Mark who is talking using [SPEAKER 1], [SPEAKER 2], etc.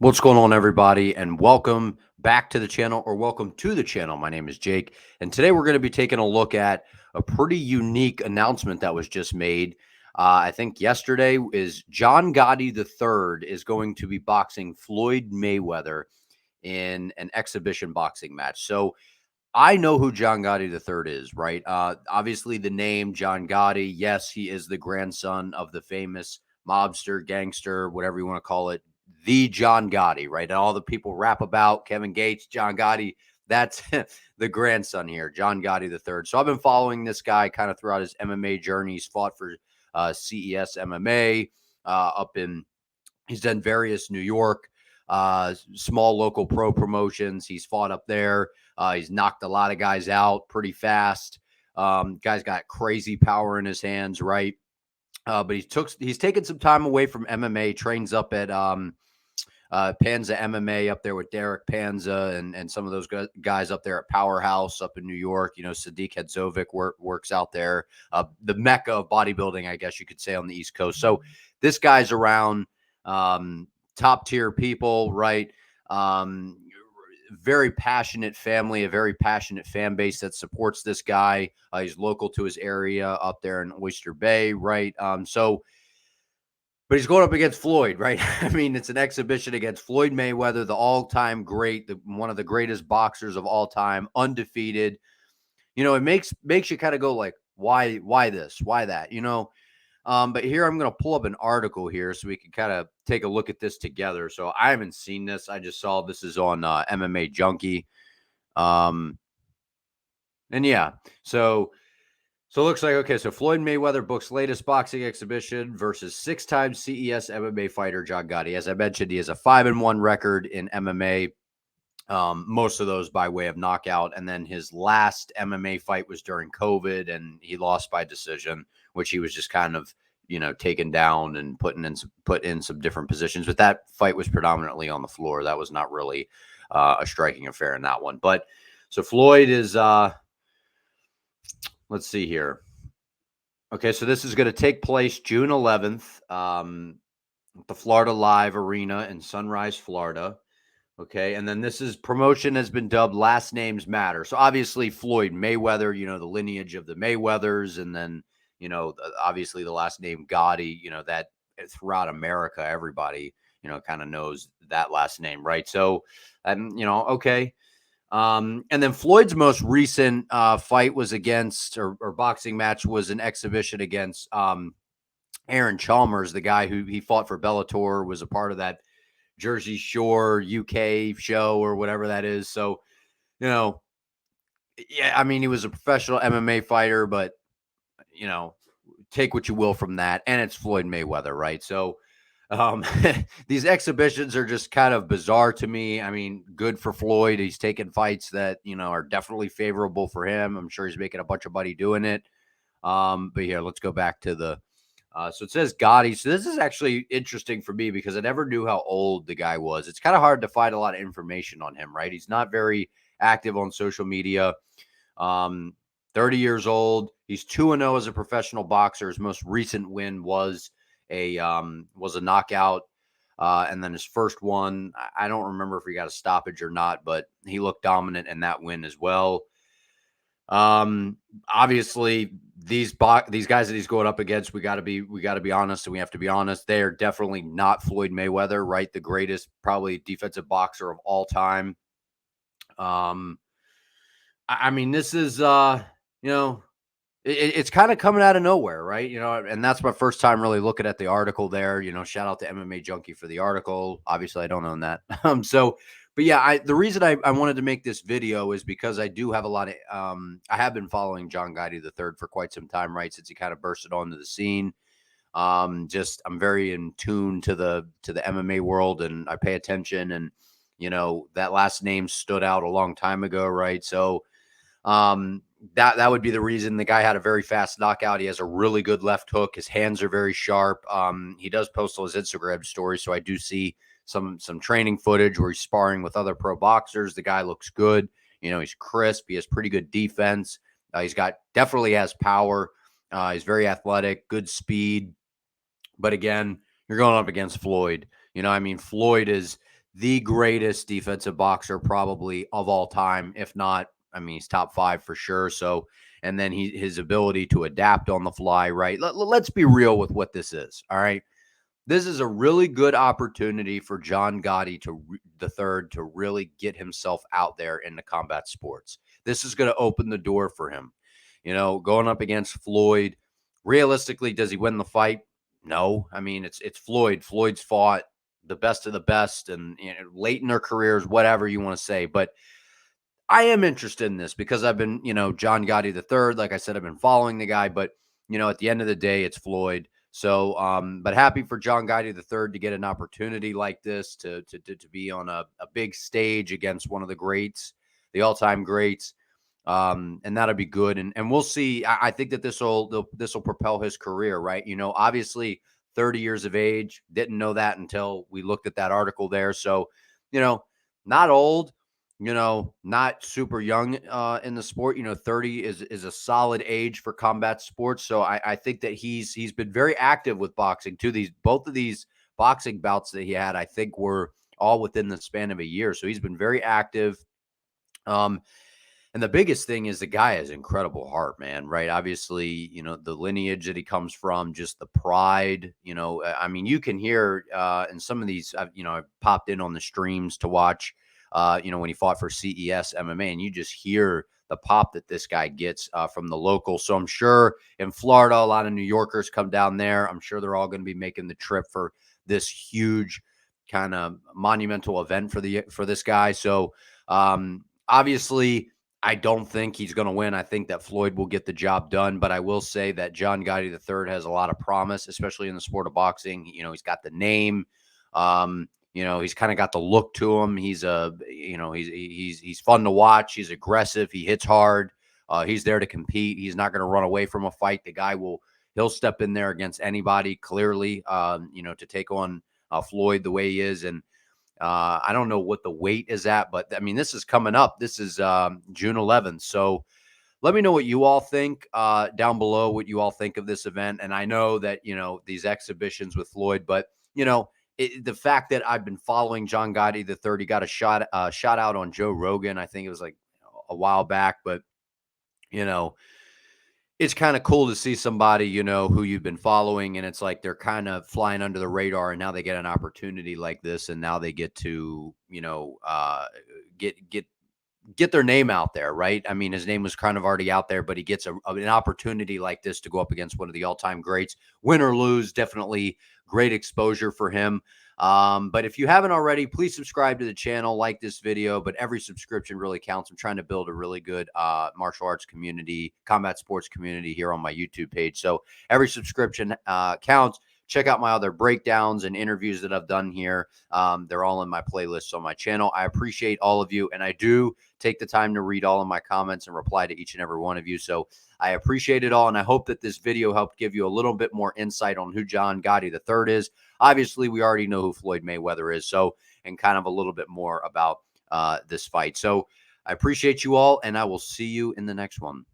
[SPEAKER 1] What's going on, everybody, and welcome back to the channel, or welcome to the channel. My name is Jake, and today we're going to be taking a look at a pretty unique announcement that was just made. I think yesterday is John Gotti III is going to be boxing Floyd Mayweather in an exhibition boxing match. So I know who John Gotti III is, right? Obviously, the name John Gotti, yes, he is the grandson of the famous mobster, gangster, whatever you want to call it, the John Gotti, right? And all the people rap about Kevin Gates, John Gotti. That's the grandson here, John Gotti III. So I've been following this guy kind of throughout his MMA journey. He's fought for CES MMA up in, he's done various New York, small local pro promotions. He's fought up there. He's knocked a lot of guys out pretty fast. Guy's got crazy power in his hands, right? But he's taken some time away from MMA. Trains up at Panza MMA up there with Derek Panza and some of those guys up there at Powerhouse up in New York. You know, Sadiq Hadzovic works out there, the mecca of bodybuilding, I guess you could say, on the East Coast. So this guy's around top tier people, right? Very passionate family, a very passionate fan base that supports this guy. He's local to his area up there in Oyster Bay, right? But he's going up against Floyd, right? I mean, it's an exhibition against Floyd Mayweather, the all-time great, one of the greatest boxers of all time, undefeated. You know, it makes you kind of go like, why this? Why that? You know, but here I'm going to pull up an article here so we can kind of take a look at this together. So I haven't seen this. I just saw this is on MMA Junkie. Um, and yeah, so it looks like, okay, so Floyd Mayweather books latest boxing exhibition versus six-time CES MMA fighter John Gotti. As I mentioned, he has a 5-1 record in MMA, most of those by way of knockout. And then his last MMA fight was during COVID, and he lost by decision, which he was just kind of, taken down and put in some different positions. But that fight was predominantly on the floor. That was not really a striking affair in that one. But so Floyd is let's see here. Okay, so this is going to take place June 11th, at the Florida Live Arena in Sunrise, Florida. Okay, and then this is promotion has been dubbed Last Names Matter. So obviously Floyd Mayweather, the lineage of the Mayweathers, and then obviously the last name Gotti. That throughout America, everybody kind of knows that last name, right? So, okay. And then Floyd's most recent fight was against, or boxing match was an exhibition against Aaron Chalmers, the guy who he fought for Bellator, was a part of that Jersey Shore UK show or whatever that is. So, yeah, I mean, he was a professional MMA fighter, but, take what you will from that. And it's Floyd Mayweather, right? So, um, these exhibitions are just kind of bizarre to me. I mean, good for Floyd. He's taking fights that, are definitely favorable for him. I'm sure he's making a bunch of money doing it. But here, let's go back to the, so it says Gotti. So this is actually interesting for me because I never knew how old the guy was. It's kind of hard to find a lot of information on him, right? He's not very active on social media. 30 years old. He's 2-0 as a professional boxer. His most recent win was a knockout. And then his first one, I don't remember if he got a stoppage or not, but he looked dominant in that win as well. Obviously these guys that he's going up against, we got to be honest, and we have to be honest. They are definitely not Floyd Mayweather, right? The greatest, probably defensive boxer of all time. I mean, this is, it's kind of coming out of nowhere, right? And that's my first time really looking at the article there. Shout out to MMA Junkie for the article. Obviously, I don't own that. But yeah, the reason I wanted to make this video is because I do have a lot of, I have been following John Gotti III for quite some time, right? Since he kind of bursted onto the scene. I'm very in tune to the MMA world, and I pay attention, and, that last name stood out a long time ago, right? So, that would be the reason. The guy had a very fast knockout. He has a really good left hook. His hands are very sharp. He does post on his Instagram story, so I do see some training footage where he's sparring with other pro boxers. The guy looks good. He's crisp. He has pretty good defense. Definitely has power. He's very athletic, good speed. But again, you're going up against Floyd. I mean, Floyd is the greatest defensive boxer probably of all time, if not, I mean, he's top five for sure. So, and then his ability to adapt on the fly, right? Let's be real with what this is. All right. This is a really good opportunity for John Gotti the third to really get himself out there in the combat sports. This is going to open the door for him. You know, going up against Floyd. Realistically, does he win the fight? No. I mean, it's Floyd. Floyd's fought the best of the best, and late in their careers, whatever you want to say. But I am interested in this because I've been, John Gotti the third. Like I said, I've been following the guy, but at the end of the day, it's Floyd. So, but happy for John Gotti the third to get an opportunity like this to be on a big stage against one of the greats, the all time greats. And that'll be good. And we'll see. I think that this will propel his career, right? Obviously 30 years of age. Didn't know that until we looked at that article there. So, not old, not super young in the sport. 30 is a solid age for combat sports. So I think that he's been very active with boxing too. Both of these boxing bouts that he had, I think, were all within the span of a year. So he's been very active. Um, and the biggest thing is the guy has incredible heart, man, right? Obviously, the lineage that he comes from, just the pride, I mean, you can hear in some of these, I've popped in on the streams to watch, when he fought for CES MMA, and you just hear the pop that this guy gets from the local. So I'm sure in Florida, a lot of New Yorkers come down there. I'm sure they're all going to be making the trip for this huge kind of monumental event for this guy. So obviously, I don't think he's going to win. I think that Floyd will get the job done, but I will say that John Gotti III has a lot of promise, especially in the sport of boxing. He's got the name. He's kind of got the look to him. He's he's fun to watch. He's aggressive. He hits hard. He's there to compete. He's not going to run away from a fight. The guy he'll step in there against anybody clearly, to take on Floyd the way he is. And I don't know what the weight is at, but I mean, this is coming up. This is June 11th. So let me know what you all think down below, what you all think of this event. And I know that, these exhibitions with Floyd, but, the fact that I've been following John Gotti the third, he got a shout out on Joe Rogan. I think it was like a while back, but, you know, it's kind of cool to see somebody, who you've been following, and it's like they're kind of flying under the radar, and now they get an opportunity like this, and now they get to, get their name out there, right? I mean, his name was kind of already out there, but he gets an opportunity like this to go up against one of the all-time greats. Win or lose, definitely great exposure for him. But if you haven't already, please subscribe to the channel, like this video, but every subscription really counts. I'm trying to build a really good martial arts community, combat sports community here on my YouTube page. So every subscription counts. Check out my other breakdowns and interviews that I've done here. They're all in my playlists on my channel. I appreciate all of you, and I do take the time to read all of my comments and reply to each and every one of you. So I appreciate it all, and I hope that this video helped give you a little bit more insight on who John Gotti III is. Obviously, we already know who Floyd Mayweather is, so, and kind of a little bit more about this fight. So I appreciate you all, and I will see you in the next one.